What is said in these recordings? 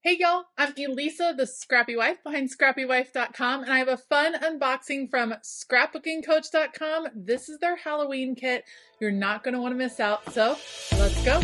Hey y'all, I'm Elisa, the Scrappy Wife behind scrappywife.com, and I have a fun unboxing from scrapbookingcoach.com. This is their Halloween kit. You're not going to want to miss out, so let's go.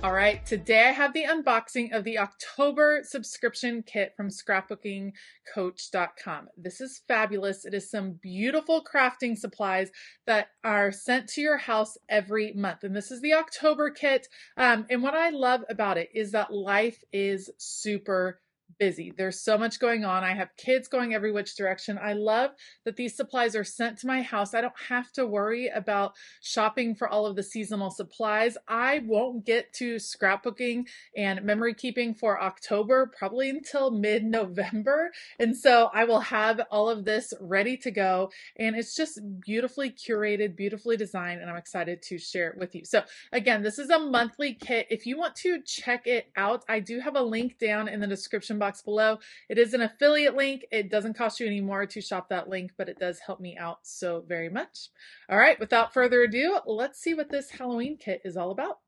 All right, today I have the unboxing of the October subscription kit from scrapbookingcoach.com. This is fabulous. It is some beautiful crafting supplies that are sent to your house every month. And this is the October kit. And what I love about it is that life is super busy. There's so much going on. I have kids going every which direction. I love that these supplies are sent to my house. I don't have to worry about shopping for all of the seasonal supplies. I won't get to scrapbooking and memory keeping for October probably until mid-November. And so I will have all of this ready to go. And it's just beautifully curated, beautifully designed, and I'm excited to share it with you. So again, this is a monthly kit. If you want to check it out, I do have a link down in the description box below. It is an affiliate link. It doesn't cost you any more to shop that link, but it does help me out so very much. All right, without further ado, let's see what this Halloween kit is all about.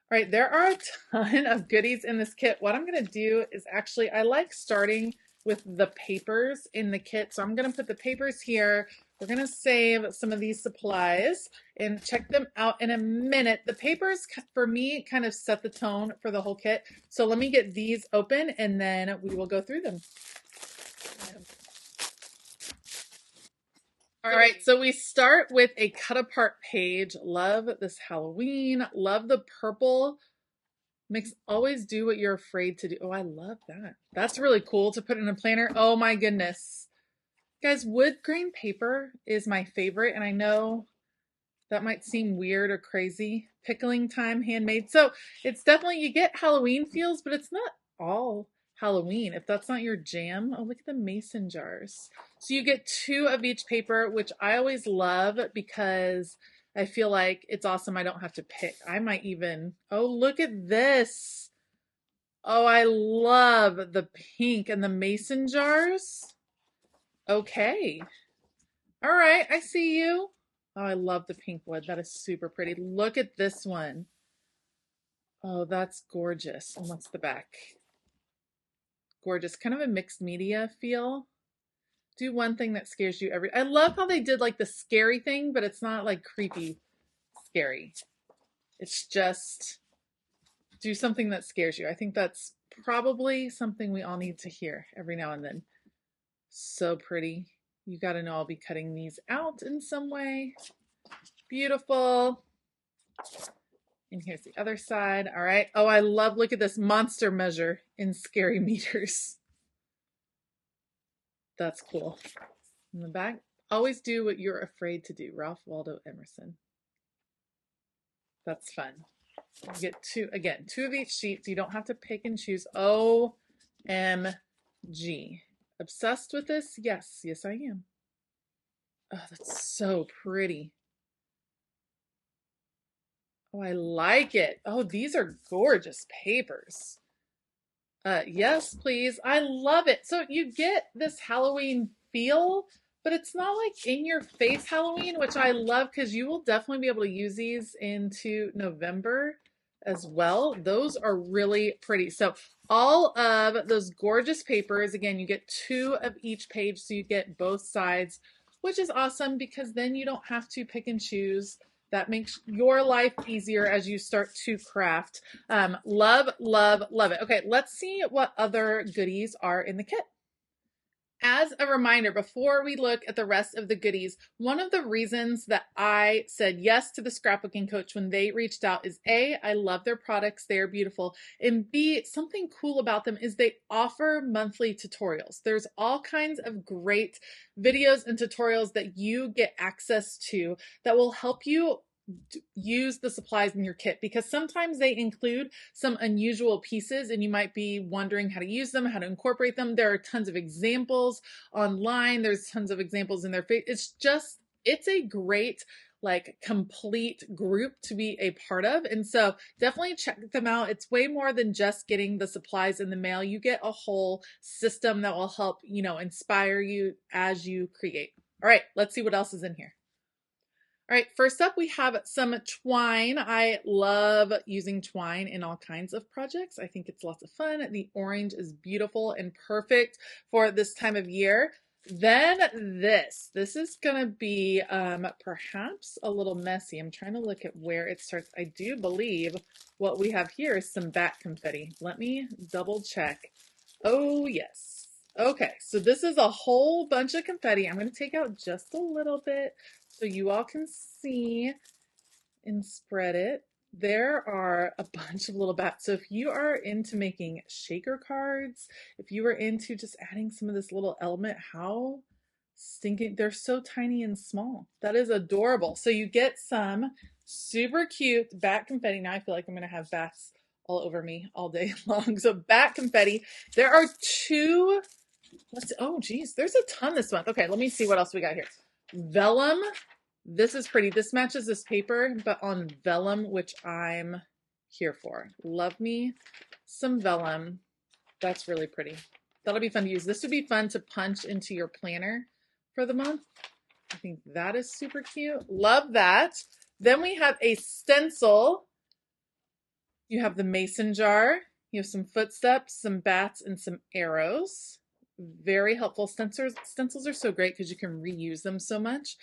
All right, there are a ton of goodies in this kit. What I'm going to do is actually, I like starting with the papers in the kit. So I'm going to put the papers here. We're going to save some of these supplies and check them out in a minute. The papers, for me, kind of set the tone for the whole kit. So let me get these open and then we will go through them. All right, so we start with a cut apart page. Love this Halloween. Love the purple. Makes always do what you're afraid to do. Oh, I love that. That's really cool to put in a planner. Oh my goodness. Guys, wood grain paper is my favorite, and I know that might seem weird or crazy. Pickling time, handmade. So it's definitely, you get Halloween feels, but it's not all Halloween. If that's not your jam, oh, look at the mason jars. So you get 2 of each paper, which I always love because I feel like it's awesome. I don't have to pick. I might even, oh, look at this. Oh, I love the pink and the mason jars. Okay. All right, I see you. Oh, I love the pink wood. That is super pretty. Look at this one. Oh, that's gorgeous. And what's the back? Gorgeous. Kind of a mixed media feel. Do one thing that scares you I love how they did like the scary thing, but it's not like creepy scary. It's just do something that scares you. I think that's probably something we all need to hear every now and then. So pretty. You got to know I'll be cutting these out in some way. Beautiful. And here's the other side. All right. Oh, I love, look at this monster measure in scary meters. That's cool. In the back, always do what you're afraid to do. Ralph Waldo Emerson. That's fun. You get 2, again, 2 of each sheet, so you don't have to pick and choose. OMG. Obsessed with this? Yes, yes I am. Oh, that's so pretty. Oh, I like it. Oh, these are gorgeous papers. Yes, please. I love it. So you get this Halloween feel, but it's not like in your face Halloween, which I love because you will definitely be able to use these into November as well. Those are really pretty. So all of those gorgeous papers, again, you get 2 of each page, so you get both sides, which is awesome because then you don't have to pick and choose. That makes your life easier as you start to craft. Love, love, love it. Okay, let's see what other goodies are in the kit. As a reminder, before we look at the rest of the goodies, one of the reasons that I said yes to the Scrapbooking Coach when they reached out is A, I love their products, they are beautiful, and B, something cool about them is they offer monthly tutorials. There's all kinds of great videos and tutorials that you get access to that will help you use the supplies in your kit, because sometimes they include some unusual pieces and you might be wondering how to use them, how to incorporate them. There are tons of examples online. There's tons of examples in their face. It's a great like complete group to be a part of. And so definitely check them out. It's way more than just getting the supplies in the mail. You get a whole system that will help, you know, inspire you as you create. All right, let's see what else is in here. All right, first up we have some twine. I love using twine in all kinds of projects. I think it's lots of fun. The orange is beautiful and perfect for this time of year. Then this is gonna be perhaps a little messy. I'm trying to look at where it starts. I do believe what we have here is some bat confetti. Let me double check. Oh yes. Okay, so this is a whole bunch of confetti. I'm going to take out just a little bit so you all can see and spread it. There are a bunch of little bats. So if you are into making shaker cards, if you are into just adding some of this little element, how stinking, they're so tiny and small. That is adorable. So you get some super cute bat confetti. Now I feel like I'm going to have bats all over me all day long. So bat confetti. There are two. Oh geez, there's a ton this month. Okay, let me see what else we got here. Vellum. This is pretty. This matches this paper, but on vellum, which I'm here for. Love me some vellum. That's really pretty. That'll be fun to use. This would be fun to punch into your planner for the month. I think that is super cute. Love that. Then we have a stencil. You have the mason jar. You have some footsteps, some bats, and some arrows. Very helpful. Stencils are so great because you can reuse them so much.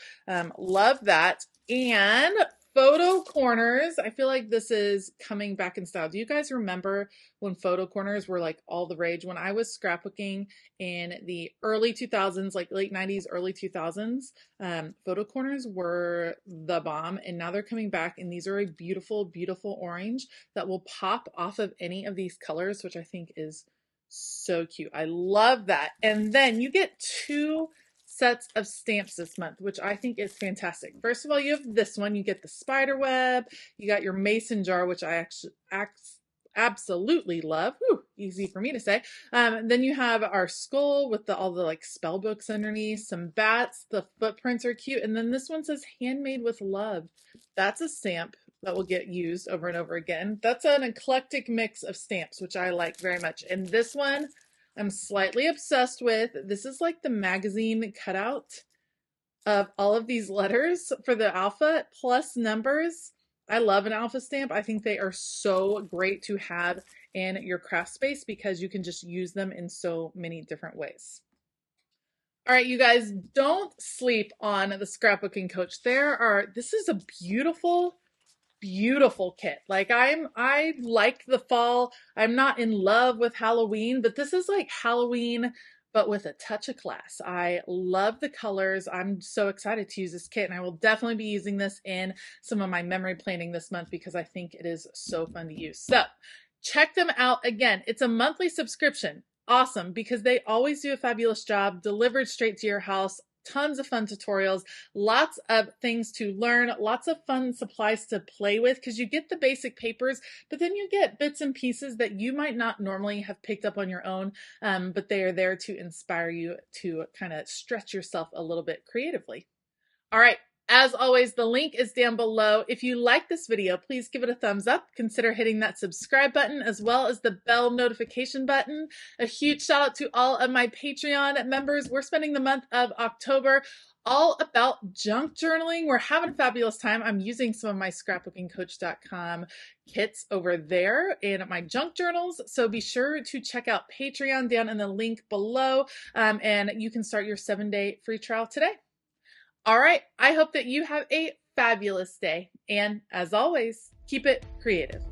Love that. And photo corners. I feel like this is coming back in style. Do you guys remember when photo corners were like all the rage? When I was scrapbooking in the early 2000s, like late 90s, early 2000s, photo corners were the bomb. And now they're coming back, and these are a beautiful, beautiful orange that will pop off of any of these colors, which I think is so cute. I love that. And then you get two sets of stamps this month, which I think is fantastic. First of all, you have this one. You get the spider web. You got your mason jar, which I actually absolutely love. Whew, easy for me to say. Then you have our skull with all the like spell books underneath, some bats. The footprints are cute. And then this one says handmade with love. That's a stamp that will get used over and over again. That's an eclectic mix of stamps, which I like very much. And this one I'm slightly obsessed with. This is like the magazine cutout of all of these letters for the alpha plus numbers. I love an alpha stamp. I think they are so great to have in your craft space because you can just use them in so many different ways. All right, you guys, don't sleep on the Scrapbooking Coach. This is a beautiful, beautiful kit. Like I like the fall. I'm not in love with Halloween, but this is like Halloween, but with a touch of class. I love the colors. I'm so excited to use this kit, and I will definitely be using this in some of my memory planning this month because I think it is so fun to use. So check them out. Again, it's a monthly subscription. Awesome, because they always do a fabulous job, delivered straight to your house. Tons of fun tutorials, lots of things to learn, lots of fun supplies to play with because you get the basic papers, but then you get bits and pieces that you might not normally have picked up on your own, but they are there to inspire you to kind of stretch yourself a little bit creatively. All right. As always, the link is down below. If you like this video, please give it a thumbs up. Consider hitting that subscribe button as well as the bell notification button. A huge shout out to all of my Patreon members. We're spending the month of October all about junk journaling. We're having a fabulous time. I'm using some of my scrapbookingcoach.com kits over there in my junk journals. So be sure to check out Patreon down in the link below, and you can start your 7-day free trial today. All right, I hope that you have a fabulous day. And as always, keep it creative.